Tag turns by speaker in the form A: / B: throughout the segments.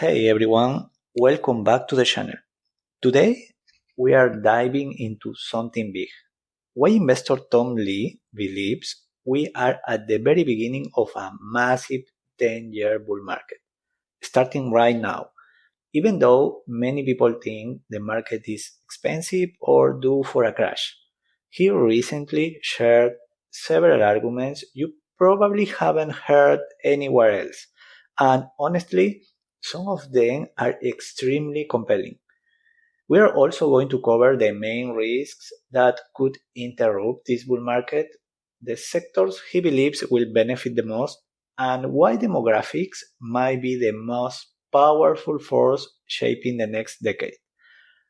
A: Hey everyone, welcome back to the channel. Today we are diving into something big. Why investor Tom Lee believes we are at the very beginning of a massive 10-year bull market, starting right now, even though many people think the market is expensive or due for a crash. He recently shared several arguments you probably haven't heard anywhere else, and honestly, some of them are extremely compelling. We are also going to cover the main risks that could interrupt this bull market, the sectors he believes will benefit the most, and why demographics might be the most powerful force shaping the next decade.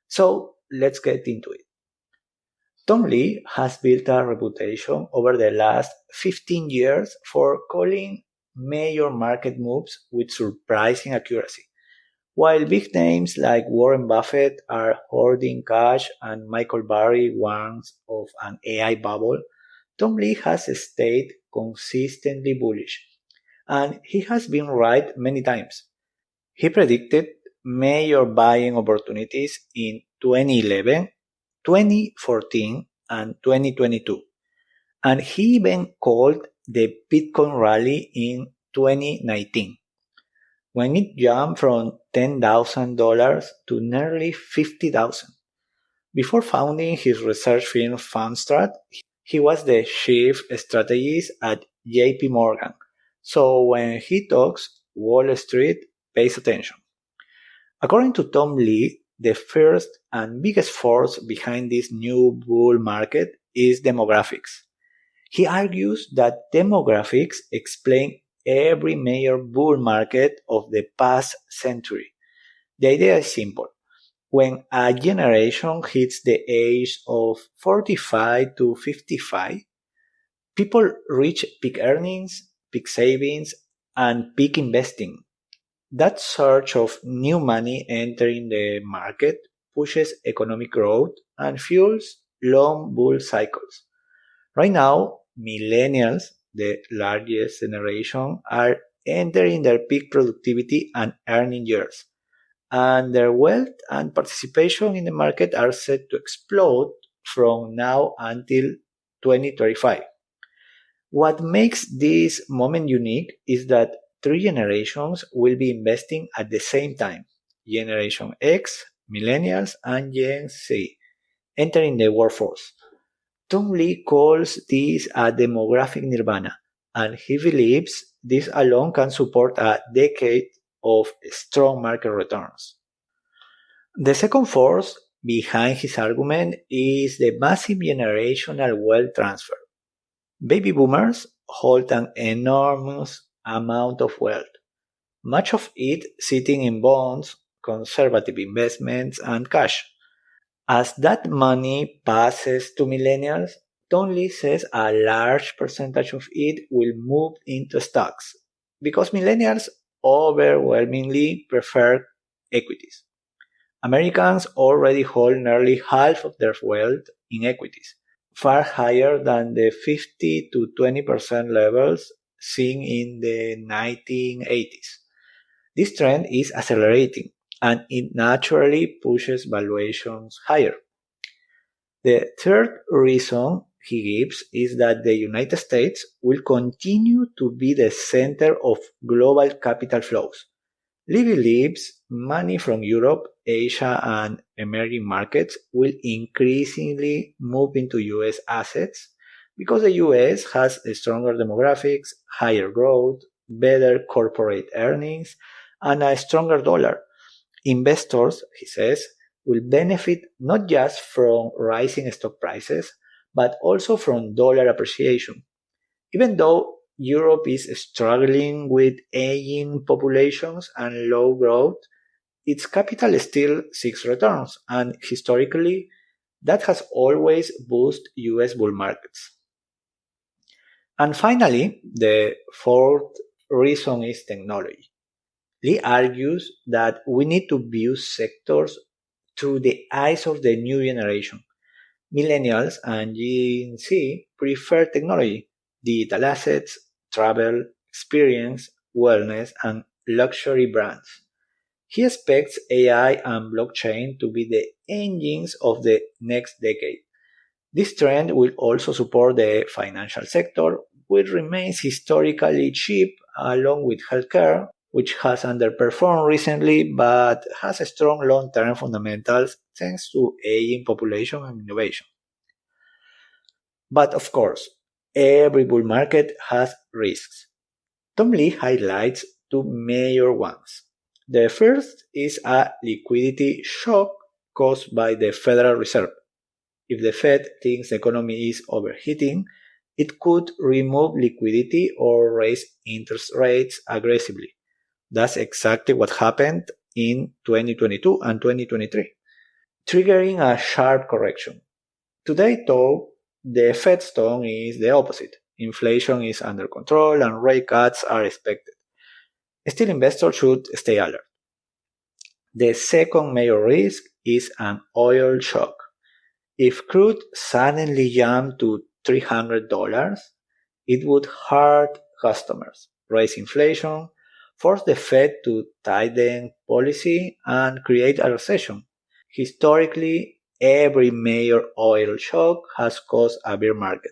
A: So let's get into it. Tom Lee has built a reputation over the last 15 years for calling major market moves with surprising accuracy. While big names like Warren Buffett are hoarding cash and Michael Burry warns of an AI bubble, Tom Lee has stayed consistently bullish, and he has been right many times. He predicted major buying opportunities in 2011, 2014, and 2022, and he even called the Bitcoin rally in 2019 when it jumped from $10,000 to nearly 50,000. Before founding his research firm Fundstrat, he was the chief strategist at JP Morgan. So when he talks, Wall Street pays attention. According to Tom Lee, the first and biggest force behind this new bull market is demographics. He argues that demographics explain every major bull market of the past century. The idea is simple. When a generation hits the age of 45 to 55, people reach peak earnings, peak savings, and peak investing. That surge of new money entering the market pushes economic growth and fuels long bull cycles. Right now, millennials, the largest generation, are entering their peak productivity and earning years, and their wealth and participation in the market are set to explode from now until 2035. What makes this moment unique is that three generations will be investing at the same time: Generation X, Millennials, and Gen Z entering the workforce. Tom Lee calls this a demographic nirvana, and he believes this alone can support a decade of strong market returns. The second force behind his argument is the massive generational wealth transfer. Baby boomers hold an enormous amount of wealth, much of it sitting in bonds, conservative investments, and cash. As that money passes to millennials, Tonli says a large percentage of it will move into stocks because millennials overwhelmingly prefer equities. Americans already hold nearly half of their wealth in equities, far higher than the 50 to 20% levels seen in the 1980s. This trend is accelerating, and it naturally pushes valuations higher. The third reason he gives is that the United States will continue to be the center of global capital flows. Lee believes money from Europe, Asia, and emerging markets will increasingly move into US assets because the US has stronger demographics, higher growth, better corporate earnings, and a stronger dollar. Investors, he says, will benefit not just from rising stock prices, but also from dollar appreciation. Even though Europe is struggling with aging populations and low growth, its capital still seeks returns, and historically, that has always boosted US bull markets. And finally, the fourth reason is technology. Lee argues that we need to view sectors through the eyes of the new generation. Millennials and Gen Z prefer technology, digital assets, travel, experience, wellness, and luxury brands. He expects AI and blockchain to be the engines of the next decade. This trend will also support the financial sector, which remains historically cheap, along with healthcare, which has underperformed recently but has strong long term fundamentals thanks to aging population and innovation. But of course, every bull market has risks. Tom Lee highlights two major ones. The first is a liquidity shock caused by the Federal Reserve. If the Fed thinks the economy is overheating, it could remove liquidity or raise interest rates aggressively. That's exactly what happened in 2022 and 2023, triggering a sharp correction. Today, though, the Fed's tone is the opposite. Inflation is under control and rate cuts are expected. Still, investors should stay alert. The second major risk is an oil shock. If crude suddenly jumped to $300, it would hurt customers, raise inflation, force the Fed to tighten policy, and create a recession. Historically, every major oil shock has caused a bear market.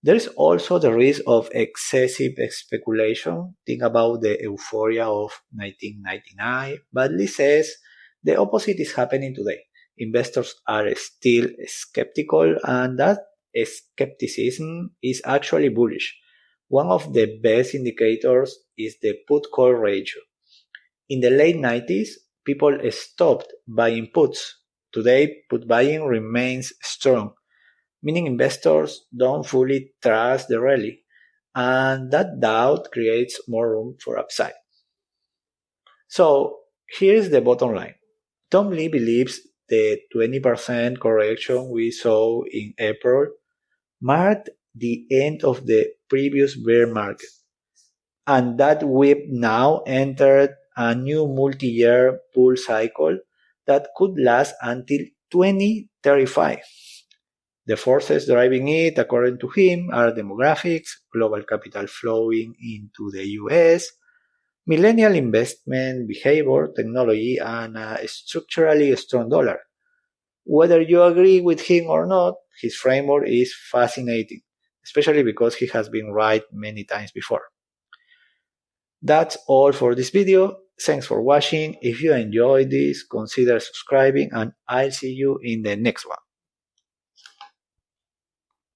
A: There is also the risk of excessive speculation. Think about the euphoria of 1999, but Lee says the opposite is happening today. Investors are still skeptical, and that skepticism is actually bullish. One of the best indicators is the put call ratio. In the late 90s, people stopped buying puts. Today, put buying remains strong, meaning investors don't fully trust the rally, and that doubt creates more room for upside. So, here's the bottom line. Tom Lee believes the 20% correction we saw in April marked the end of the previous bear market, and that we've now entered a new multi-year bull cycle that could last until 2035. The forces driving it, according to him, are demographics, global capital flowing into the US, millennial investment behavior, technology, and a structurally strong dollar. Whether you agree with him or not, his framework is fascinating, especially because he has been right many times before. That's all for this video. Thanks for watching. If you enjoyed this, consider subscribing, and I'll see you in the next one.